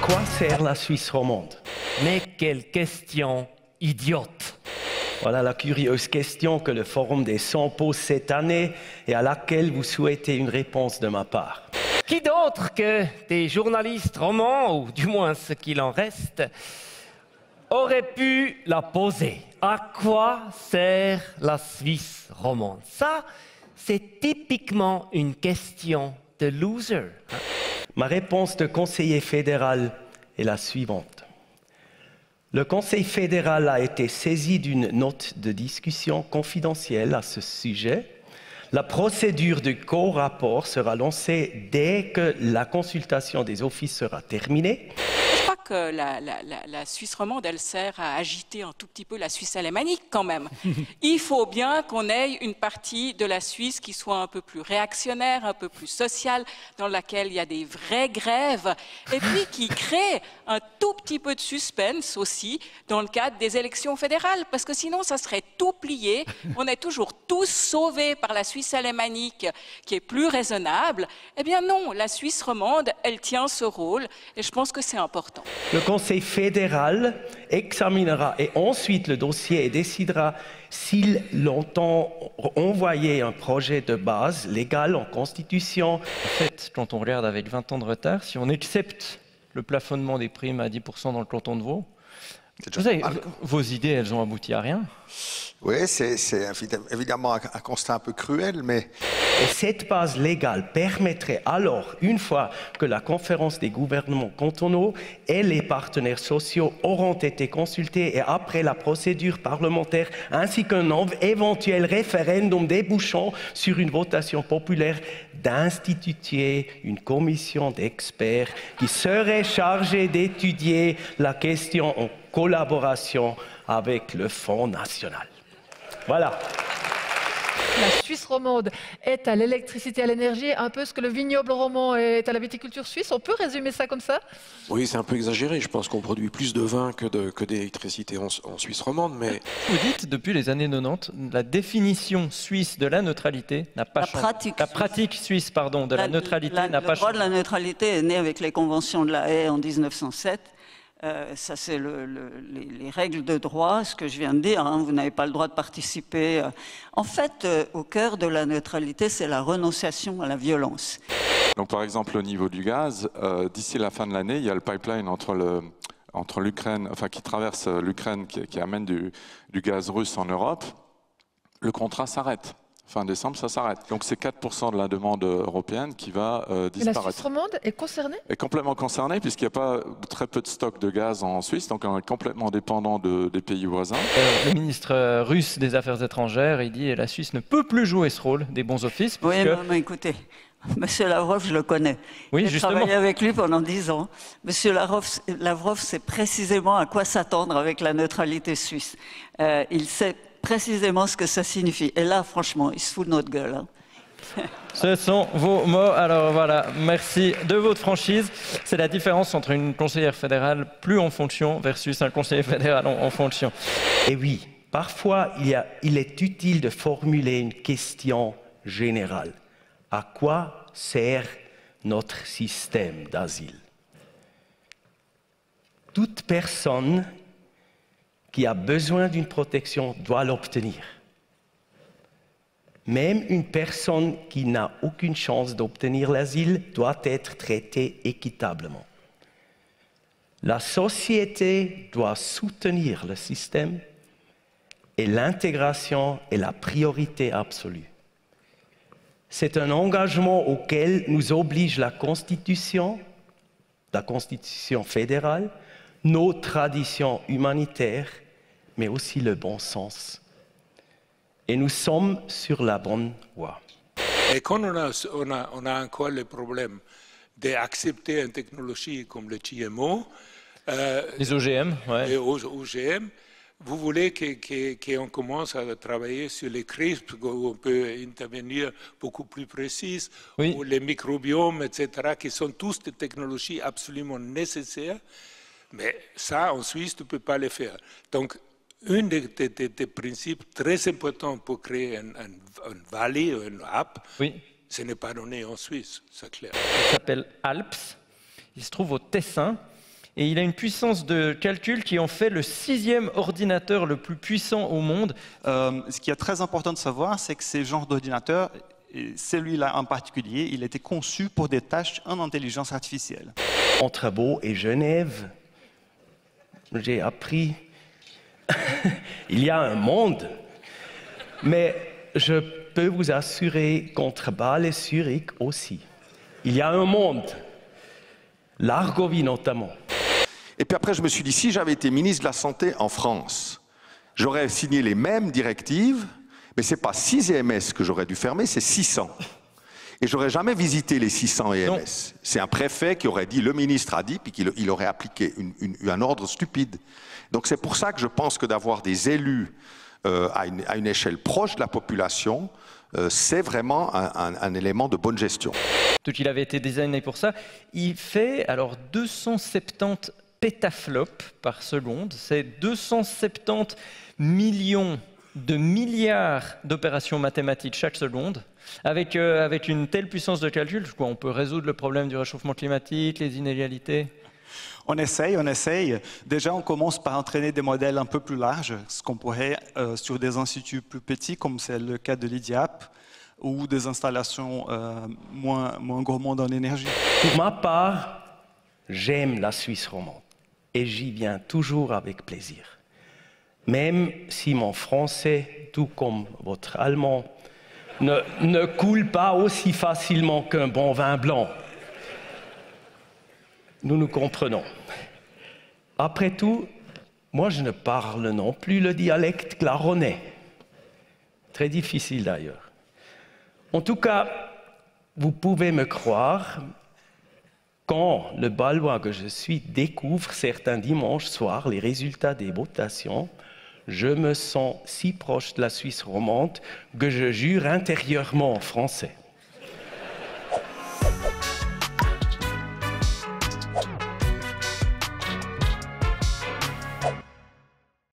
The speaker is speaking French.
quoi sert la Suisse romande? Mais quelle question idiote! Voilà la curieuse question que le Forum des 100 pose cette année et à laquelle vous souhaitez une réponse de ma part. Qui d'autre que des journalistes romans, ou du moins ce qu'il en reste, aurait pu la poser? À quoi sert la Suisse romande? Ça, c'est typiquement une question de loser. Ma réponse de conseiller fédéral est la suivante. Le Conseil fédéral a été saisi d'une note de discussion confidentielle à ce sujet. La procédure du co-rapport sera lancée dès que la consultation des offices sera terminée. Je crois que la Suisse romande, elle sert à agiter un tout petit peu la Suisse alémanique quand même. Il faut bien qu'on ait une partie de la Suisse qui soit un peu plus réactionnaire, un peu plus sociale, dans laquelle il y a des vraies grèves, et puis qui crée un tout petit peu de suspense aussi dans le cadre des élections fédérales, parce que sinon ça serait tout plié, on est toujours tous sauvés par la Suisse alémanique qui est plus raisonnable. Eh bien non, la Suisse romande, elle tient ce rôle, et je pense que c'est important. Le Conseil fédéral examinera et ensuite le dossier et décidera s'il entend envoyer un projet de base légal en constitution. En fait, quand on regarde avec 20 ans de retard, si on accepte le plafonnement des primes à 10% dans le canton de Vaud, vous savez, vos idées, elles ont abouti à rien. Oui, c'est évidemment un constat un peu cruel, mais... Et cette base légale permettrait alors, une fois que la conférence des gouvernements cantonaux et les partenaires sociaux auront été consultés et après la procédure parlementaire, ainsi qu'un éventuel référendum débouchant sur une votation populaire, d'instituer une commission d'experts qui serait chargée d'étudier la question en collaboration avec le Fonds national. Voilà. La Suisse romande est à l'électricité, à l'énergie, un peu ce que le vignoble roman est à la viticulture suisse. On peut résumer ça comme ça? Oui, c'est un peu exagéré. Je pense qu'on produit plus de vin que d'électricité en Suisse romande, mais... Vous dites, depuis les années 90, la définition suisse de la neutralité n'a pas changé. La pratique suisse, pardon, de la neutralité n'a pas changé. Le droit de la neutralité est né avec les conventions de la Haye en 1907. Ça, c'est les règles de droit, ce que je viens de dire. Hein, vous n'avez pas le droit de participer. En fait, au cœur de la neutralité, c'est la renonciation à la violence. Donc, par exemple, au niveau du gaz, d'ici la fin de l'année, il y a le pipeline entre l'Ukraine, enfin, qui traverse l'Ukraine, qui amène du gaz russe en Europe. Le contrat s'arrête. Fin décembre, ça s'arrête. Donc c'est 4% de la demande européenne qui va disparaître. Et la Suisse romande est concernée? Est complètement concernée puisqu'il n'y a pas très peu de stock de gaz en Suisse, donc on est complètement dépendant des pays voisins. Le ministre russe des Affaires étrangères, il dit que la Suisse ne peut plus jouer ce rôle des bons offices. Oui, mais écoutez, Monsieur Lavrov, je le connais. Oui, j'ai travaillé avec lui pendant 10 ans. Monsieur Lavrov sait précisément à quoi s'attendre avec la neutralité suisse. Il sait précisément ce que ça signifie. Et là, franchement, il se fout de notre gueule. Hein. Ce sont vos mots. Alors voilà, merci de votre franchise. C'est la différence entre une conseillère fédérale plus en fonction versus un conseiller fédéral en fonction. Et oui, parfois, il est utile de formuler une question générale. À quoi sert notre système d'asile? Toute personne qui a besoin d'une protection doit l'obtenir. Même une personne qui n'a aucune chance d'obtenir l'asile doit être traitée équitablement. La société doit soutenir le système et l'intégration est la priorité absolue. C'est un engagement auquel nous oblige la Constitution fédérale, nos traditions humanitaires, mais aussi le bon sens. Et nous sommes sur la bonne voie. Et quand on a encore le problème d'accepter une technologie comme le GMO, les OGM, ouais. Les OGM, vous voulez qu'on commence à travailler sur les CRISPR, où on peut intervenir beaucoup plus précises, oui. Ou les microbiomes, etc., qui sont tous des technologies absolument nécessaires. Mais ça, en Suisse, tu ne peux pas le faire. Donc, un des principes très importants pour créer un valley, une app, oui. Ce n'est pas donné en Suisse, c'est clair. Il s'appelle ALPS. Il se trouve au Tessin. Et il a une puissance de calcul qui en fait le 6e ordinateur le plus puissant au monde. Ce qui est très important de savoir, c'est que ces genres d'ordinateurs, celui-là en particulier, il a été conçu pour des tâches en intelligence artificielle. Entre Beau et Genève, j'ai appris, il y a un monde, mais je peux vous assurer qu'entre Bâle et Zurich aussi, il y a un monde, l'Argovie notamment. Et puis après, je me suis dit, si j'avais été ministre de la Santé en France, j'aurais signé les mêmes directives, mais ce n'est pas 6 EMS que j'aurais dû fermer, c'est 600. Et j'aurais jamais visité les 600 EMS. C'est un préfet qui aurait dit, le ministre a dit, puis qu'il aurait appliqué un ordre stupide. Donc c'est pour ça que je pense que d'avoir des élus à une échelle proche de la population, c'est vraiment un élément de bonne gestion. Il avait été designé pour ça. Il fait alors 270 pétaflops par seconde. C'est 270 millions de milliards d'opérations mathématiques chaque seconde. Avec une telle puissance de calcul, on peut résoudre le problème du réchauffement climatique, les inégalités. On essaye. Déjà, on commence par entraîner des modèles un peu plus larges, ce qu'on pourrait sur des instituts plus petits, comme c'est le cas de l'IDIAP, ou des installations moins gourmandes en énergie. Pour ma part, j'aime la Suisse romande et j'y viens toujours avec plaisir. Même si mon français, tout comme votre allemand, ne coule pas aussi facilement qu'un bon vin blanc. Nous nous comprenons. Après tout, moi je ne parle non plus le dialecte claronnais. Très difficile d'ailleurs. En tout cas, vous pouvez me croire, quand le Bâlois que je suis découvre certains dimanches soirs les résultats des votations, je me sens si proche de la Suisse romande que je jure intérieurement en français.